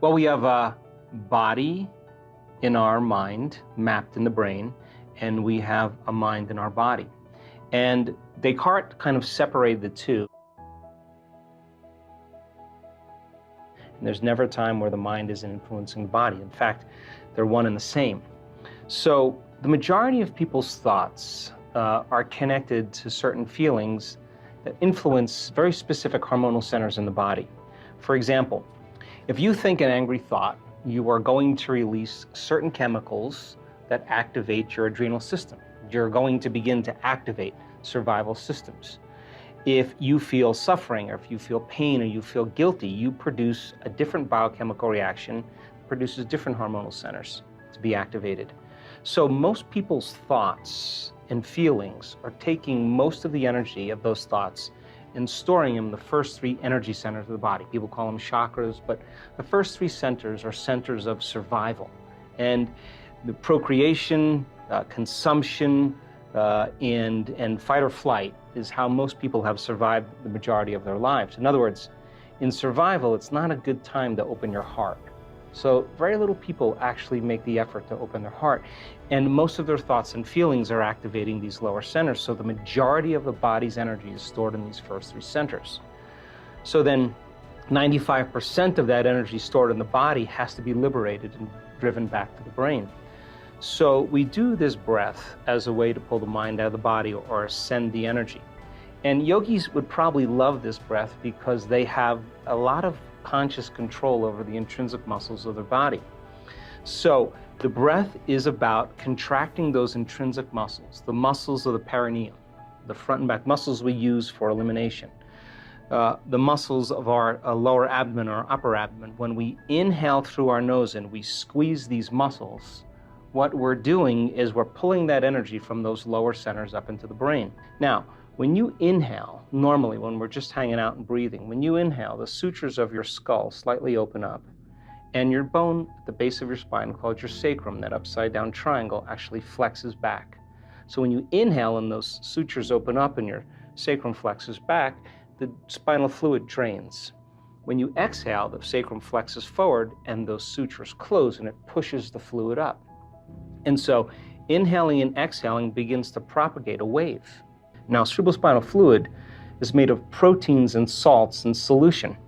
Well, we have a body in our mind mapped in the brain, and we have a mind in our body. And Descartes kind of separated the two. And there's never a time where the mind isn't influencing the body. In fact, they're one and the same. So the majority of people's thoughts are connected to certain feelings that influence very specific hormonal centers in the body. For example, if you think an angry thought, you are going to release certain chemicals that activate your adrenal system. You're going to begin to activate survival systems. If you feel suffering, or if you feel pain, or you feel guilty, you produce a different biochemical reaction, produces different hormonal centers to be activated. So most people's thoughts and feelings are taking most of the energy of those thoughts and storing them in the first three energy centers of the body. People call them chakras, but the first three centers are centers of survival. And the procreation, consumption, and fight or flight is how most people have survived the majority of their lives. In other words, in survival, it's not a good time to open your heart. So very little people actually make the effort to open their heart. And most of their thoughts and feelings are activating these lower centers. So the majority of the body's energy is stored in these first three centers. So then 95% of that energy stored in the body has to be liberated and driven back to the brain. So we do this breath as a way to pull the mind out of the body or send the energy. And yogis would probably love this breath because they have a lot of conscious control over the intrinsic muscles of their body. So the breath is about contracting those intrinsic muscles, the muscles of the perineum, the front and back muscles we use for elimination, the muscles of our lower abdomen or upper abdomen. When we inhale through our nose and we squeeze these muscles, what we're doing is we're pulling that energy from those lower centers up into the brain. Now, when you inhale, normally when we're just hanging out and breathing, when you inhale, the sutures of your skull slightly open up, and your bone at the base of your spine, called your sacrum, that upside down triangle, actually flexes back. So when you inhale and those sutures open up and your sacrum flexes back, the spinal fluid drains. When you exhale, the sacrum flexes forward and those sutures close and it pushes the fluid up. And so inhaling and exhaling begins to propagate a wave. Now, cerebrospinal fluid is made of proteins and salts in solution.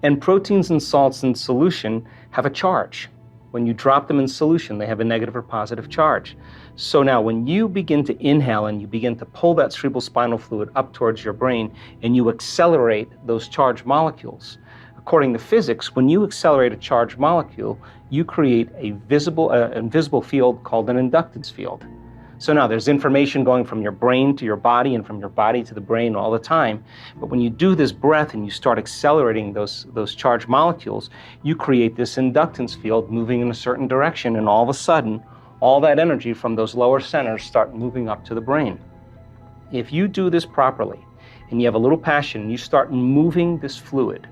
And proteins and salts in solution have a charge. When you drop them in solution, they have a negative or positive charge. So now when you begin to inhale and you begin to pull that cerebrospinal fluid up towards your brain and you accelerate those charged molecules, according to physics, when you accelerate a charged molecule, you create a invisible field called an inductance field. So now there's information going from your brain to your body and from your body to the brain all the time. But when you do this breath and you start accelerating those charged molecules, you create this inductance field moving in a certain direction, and all of a sudden, all that energy from those lower centers start moving up to the brain. If you do this properly and you have a little passion and you start moving this fluid,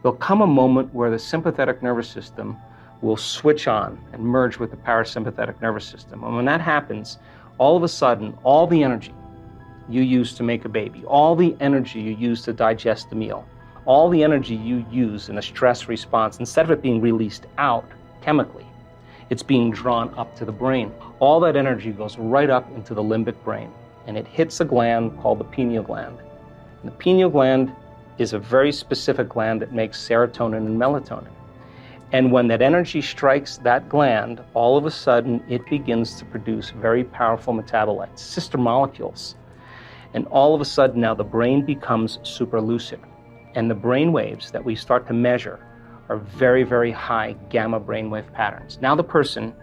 there'll come a moment where the sympathetic nervous system will switch on and merge with the parasympathetic nervous system. And when that happens, all of a sudden, all the energy you use to make a baby, all the energy you use to digest a meal, all the energy you use in a stress response, instead of it being released out chemically, it's being drawn up to the brain. All that energy goes right up into the limbic brain, and it hits a gland called the pineal gland. And the pineal gland is a very specific gland that makes serotonin and melatonin. And when that energy strikes that gland, all of a sudden it begins to produce very powerful metabolites, sister molecules. And all of a sudden now the brain becomes super lucid. And the brain waves that we start to measure are very, very high gamma brainwave patterns. Now the person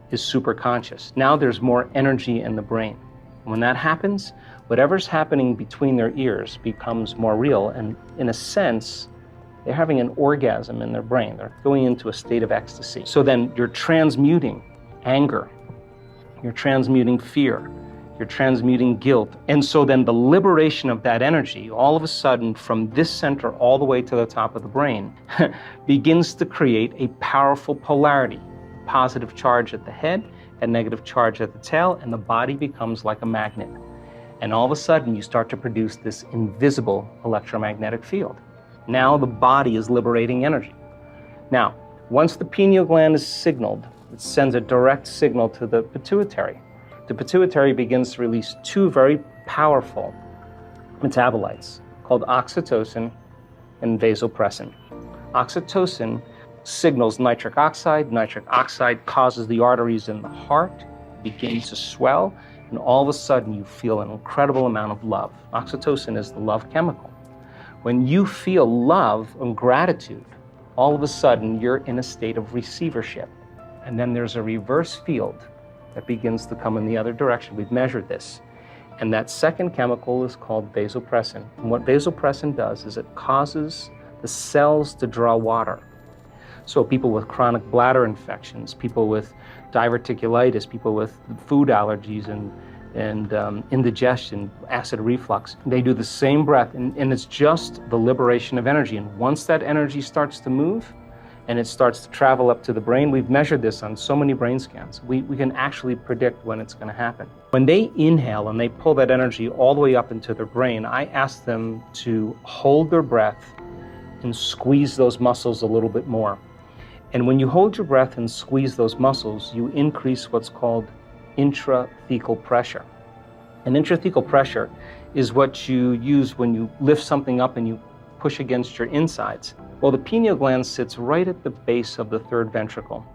is super conscious. Now there's more energy in the brain. When that happens, whatever's happening between their ears becomes more real, and in a sense, they're having an orgasm in their brain. They're going into a state of ecstasy. So then you're transmuting anger, you're transmuting fear, you're transmuting guilt. And so then the liberation of that energy, all of a sudden from this center all the way to the top of the brain, begins to create a powerful polarity. Positive charge at the head and negative charge at the tail, and the body becomes like a magnet. And all of a sudden you start to produce this invisible electromagnetic field. Now the body is liberating energy. Now, once the pineal gland is signaled, it sends a direct signal to the pituitary. The pituitary begins to release two very powerful metabolites called oxytocin and vasopressin. Oxytocin signals nitric oxide. Nitric oxide causes the arteries in the heart begin to swell, and all of a sudden you feel an incredible amount of love. Oxytocin is the love chemical. When you feel love and gratitude, all of a sudden you're in a state of receivership. And then there's a reverse field that begins to come in the other direction. We've measured this. And that second chemical is called vasopressin. And what vasopressin does is it causes the cells to draw water. So people with chronic bladder infections, people with diverticulitis, people with food allergies and indigestion, acid reflux, they do the same breath, and it's just the liberation of energy. And once that energy starts to move and it starts to travel up to the brain, we've measured this on so many brain scans, we can actually predict when it's going to happen. When they inhale and they pull that energy all the way up into their brain, I ask them to hold their breath and squeeze those muscles a little bit more. And when you hold your breath and squeeze those muscles, you increase what's called intrathecal pressure. And intrathecal pressure is what you use when you lift something up and you push against your insides. Well, the pineal gland sits right at the base of the third ventricle.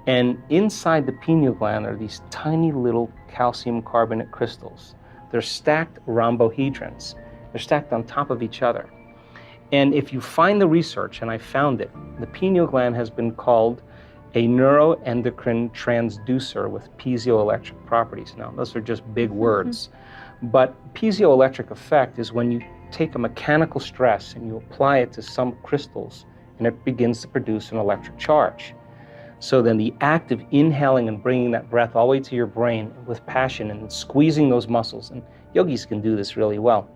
And inside the pineal gland are these tiny little calcium carbonate crystals. They're stacked rhombohedrons. They're stacked on top of each other. And if you find the research, and I found it, the pineal gland has been called a neuroendocrine transducer with piezoelectric properties. Now, those are just big words, but piezoelectric effect is when you take a mechanical stress and you apply it to some crystals, and it begins to produce an electric charge. So then the act of inhaling and bringing that breath all the way to your brain with passion and squeezing those muscles, and yogis can do this really well,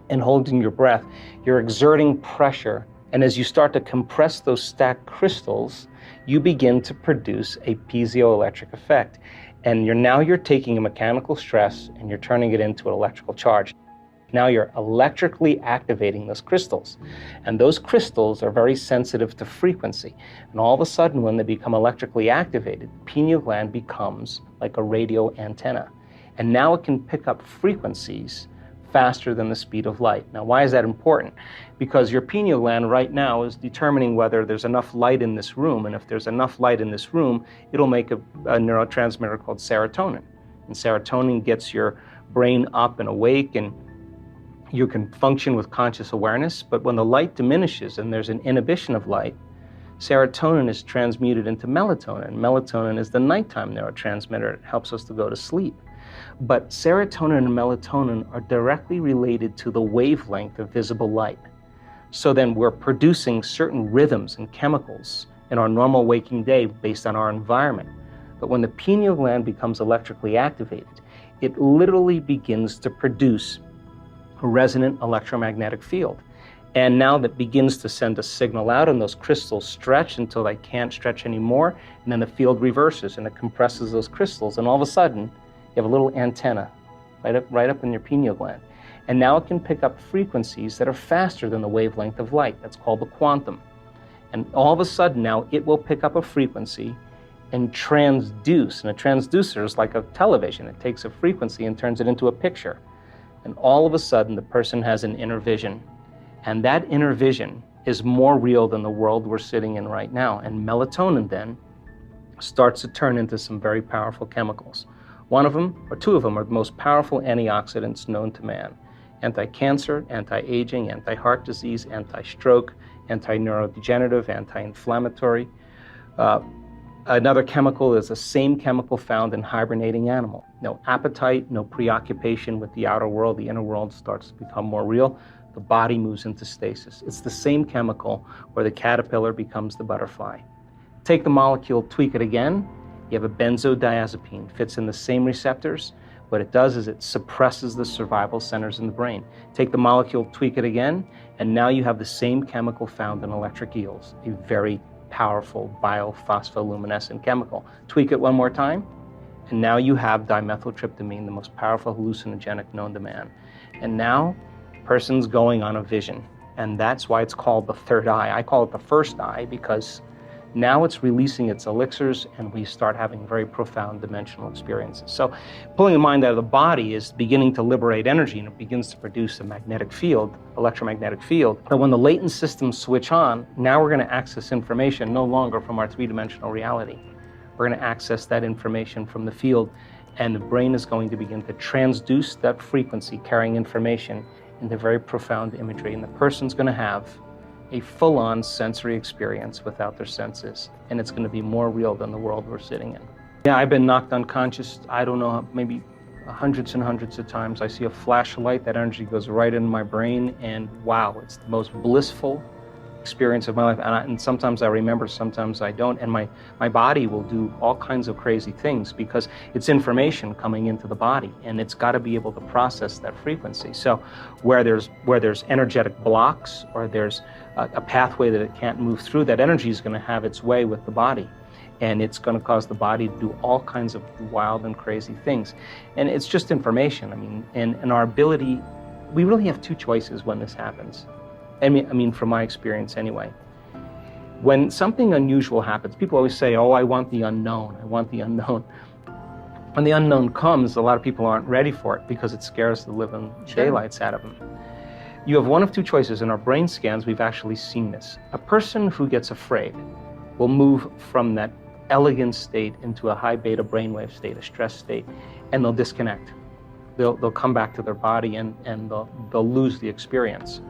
and holding your breath, you're exerting pressure. And as you start to compress those stacked crystals, you begin to produce a piezoelectric effect. And you're taking a mechanical stress and you're turning it into an electrical charge. Now you're electrically activating those crystals. And those crystals are very sensitive to frequency. And all of a sudden, when they become electrically activated, the pineal gland becomes like a radio antenna. And now it can pick up frequencies faster than the speed of light. Now, why is that important? Because your pineal gland right now is determining whether there's enough light in this room, and if there's enough light in this room, it'll make a neurotransmitter called serotonin. And serotonin gets your brain up and awake, and you can function with conscious awareness. But when the light diminishes and there's an inhibition of light, serotonin is transmuted into melatonin. Melatonin is the nighttime neurotransmitter. It helps us to go to sleep. But serotonin and melatonin are directly related to the wavelength of visible light. So then we're producing certain rhythms and chemicals in our normal waking day based on our environment. But when the pineal gland becomes electrically activated, it literally begins to produce a resonant electromagnetic field. And now that begins to send a signal out, and those crystals stretch until they can't stretch anymore, and then the field reverses and it compresses those crystals, and all of a sudden, you have a little antenna right up in your pineal gland. And now it can pick up frequencies that are faster than the wavelength of light. That's called the quantum. And all of a sudden now it will pick up a frequency and transduce. And a transducer is like a television. It takes a frequency and turns it into a picture. And all of a sudden the person has an inner vision. And that inner vision is more real than the world we're sitting in right now. And melatonin then starts to turn into some very powerful chemicals. One of them, or two of them, are the most powerful antioxidants known to man. Anti-cancer, anti-aging, anti-heart disease, anti-stroke, anti-neurodegenerative, anti-inflammatory. Another chemical is the same chemical found in hibernating animal. No appetite, no preoccupation with the outer world. The inner world starts to become more real. The body moves into stasis. It's the same chemical where the caterpillar becomes the butterfly. Take the molecule, tweak it again. You have a benzodiazepine, fits in the same receptors. What it does is it suppresses the survival centers in the brain. Take the molecule, tweak it again, and now you have the same chemical found in electric eels, a very powerful biophospholuminescent chemical. Tweak it one more time, and now you have dimethyltryptamine, the most powerful hallucinogenic known to man. And now, person's going on a vision, and that's why it's called the third eye. I call it the first eye because Now it's releasing its elixirs, and we start having very profound dimensional experiences. So pulling the mind out of the body is beginning to liberate energy, and it begins to produce a magnetic field, electromagnetic field. But when the latent systems switch on, now we're going to access information no longer from our three-dimensional reality. We're going to access that information from the field, and the brain is going to begin to transduce that frequency carrying information into very profound imagery, and the person's going to have a full-on sensory experience without their senses, and it's going to be more real than the world we're sitting in. Yeah, I've been knocked unconscious, I don't know, maybe hundreds and hundreds of times. I see a flash of light, that energy goes right into my brain, and wow, it's the most blissful experience of my life. And sometimes I remember, sometimes I don't, and my body will do all kinds of crazy things because it's information coming into the body, and it's got to be able to process that frequency. So where there's energetic blocks, or there's a pathway that it can't move through, that energy is going to have its way with the body, and it's going to cause the body to do all kinds of wild and crazy things. And it's just information. I mean, and our ability, we really have two choices when this happens. I mean, from my experience anyway. When something unusual happens, people always say, oh, I want the unknown, I want the unknown. When the unknown comes, a lot of people aren't ready for it because it scares the living daylights out of them. You have one of two choices. In our brain scans, we've actually seen this. A person who gets afraid will move from that elegant state into a high beta brainwave state, a stress state, and they'll disconnect. They'll come back to their body, and they'll lose the experience.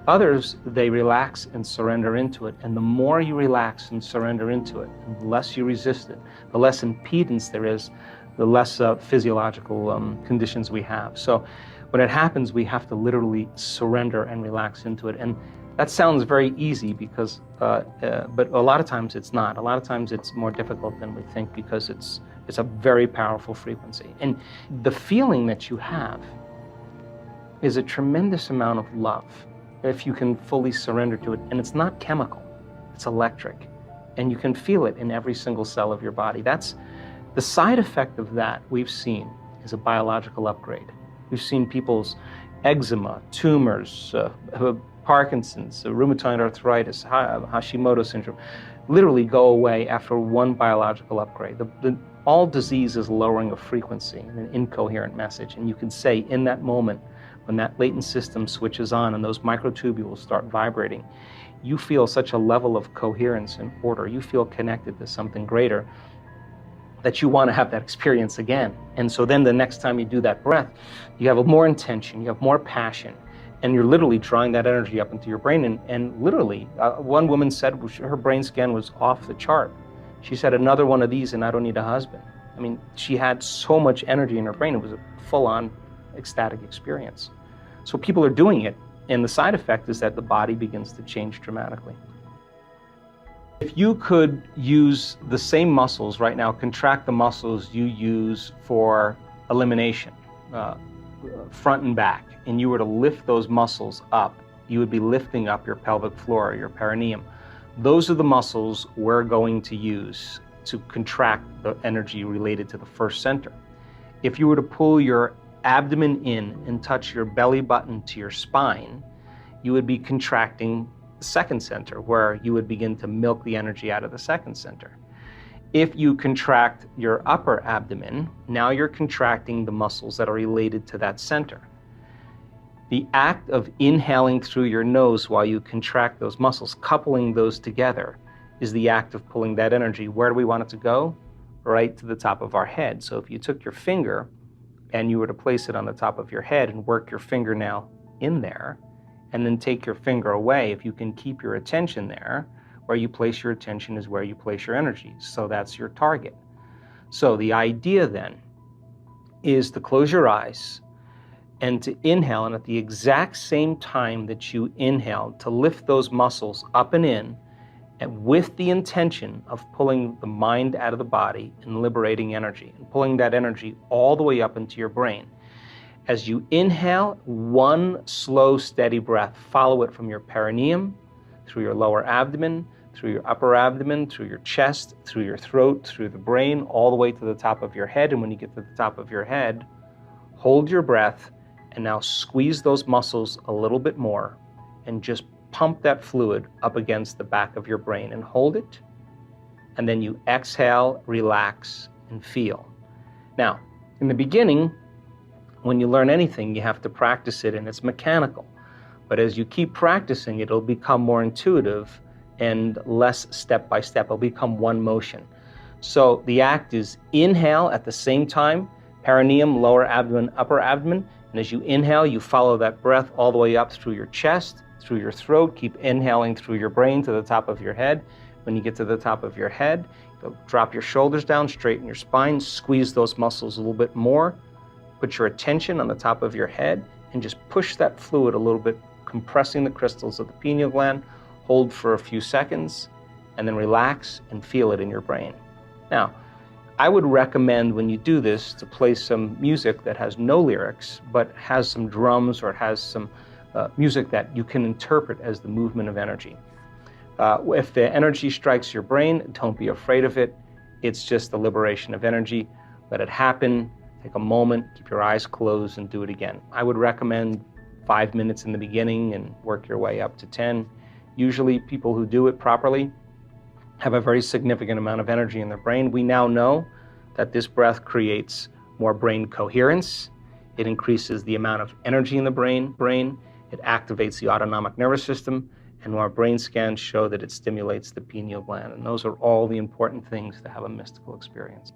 Others, they relax and surrender into it, and the more you relax and surrender into it, and the less you resist it, the less impedance there is, the less physiological conditions we have. So when it happens, we have to literally surrender and relax into it. And that sounds very easy because, but a lot of times it's not. A lot of times it's more difficult than we think because it's a very powerful frequency. And the feeling that you have is a tremendous amount of love if you can fully surrender to it. And it's not chemical, it's electric. And you can feel it in every single cell of your body. That's the side effect of that we've seen is a biological upgrade. We've seen people's eczema, tumors, Parkinson's, rheumatoid arthritis, Hashimoto syndrome, literally go away after one biological upgrade. All disease is lowering of frequency and an incoherent message. And you can say in that moment, when that latent system switches on and those microtubules start vibrating, you feel such a level of coherence and order. You feel connected to something greater that you want to have that experience again. And so then the next time you do that breath, you have more intention, you have more passion, and you're literally drawing that energy up into your brain. And literally, one woman said her brain scan was off the chart. She said, another one of these and I don't need a husband. I mean, she had so much energy in her brain. It was a full-on ecstatic experience. So people are doing it, and the side effect is that the body begins to change dramatically. If you could use the same muscles right now, contract the muscles you use for elimination, front and back, and you were to lift those muscles up, you would be lifting up your pelvic floor, your perineum. Those are the muscles we're going to use to contract the energy related to the first center. If you were to pull your abdomen in and touch your belly button to your spine, you would be contracting the second center, where you would begin to milk the energy out of the second center. If you contract your upper abdomen, now you're contracting the muscles that are related to that center. The act of inhaling through your nose while you contract those muscles, coupling those together, is the act of pulling that energy. Where do we want it to go? Right to the top of our head. So if you took your finger and you were to place it on the top of your head and work your fingernail in there, and then take your finger away, if you can keep your attention there, where you place your attention is where you place your energy. So that's your target. So the idea then is to close your eyes and to inhale, and at the exact same time that you inhale, to lift those muscles up and in, and with the intention of pulling the mind out of the body and liberating energy, and pulling that energy all the way up into your brain. As you inhale, one slow, steady breath. Follow it from your perineum, through your lower abdomen, through your upper abdomen, through your chest, through your throat, through the brain, all the way to the top of your head. And when you get to the top of your head, hold your breath, and now squeeze those muscles a little bit more, and just pump that fluid up against the back of your brain, and hold it, and then you exhale, relax, and feel. Now, in the beginning, when you learn anything, you have to practice it, and it's mechanical. But as you keep practicing, it'll become more intuitive and less step by step. It'll become one motion. So the act is inhale at the same time, perineum, lower abdomen, upper abdomen. And as you inhale, you follow that breath all the way up through your chest, through your throat. Keep inhaling through your brain to the top of your head. When you get to the top of your head, you'll drop your shoulders down, straighten your spine, squeeze those muscles a little bit more. Put your attention on the top of your head and just push that fluid a little bit, compressing the crystals of the pineal gland. Hold for a few seconds and then relax and feel it in your brain. Now, I would recommend when you do this to play some music that has no lyrics, but has some drums or has some music that you can interpret as the movement of energy. If the energy strikes your brain, don't be afraid of it. It's just the liberation of energy. Let it happen. Take a moment, keep your eyes closed, and do it again. I would recommend 5 minutes in the beginning and work your way up to 10. Usually people who do it properly have a very significant amount of energy in their brain. We now know that this breath creates more brain coherence. It increases the amount of energy in the brain. It activates the autonomic nervous system, and our brain scans show that it stimulates the pineal gland. And those are all the important things to have a mystical experience.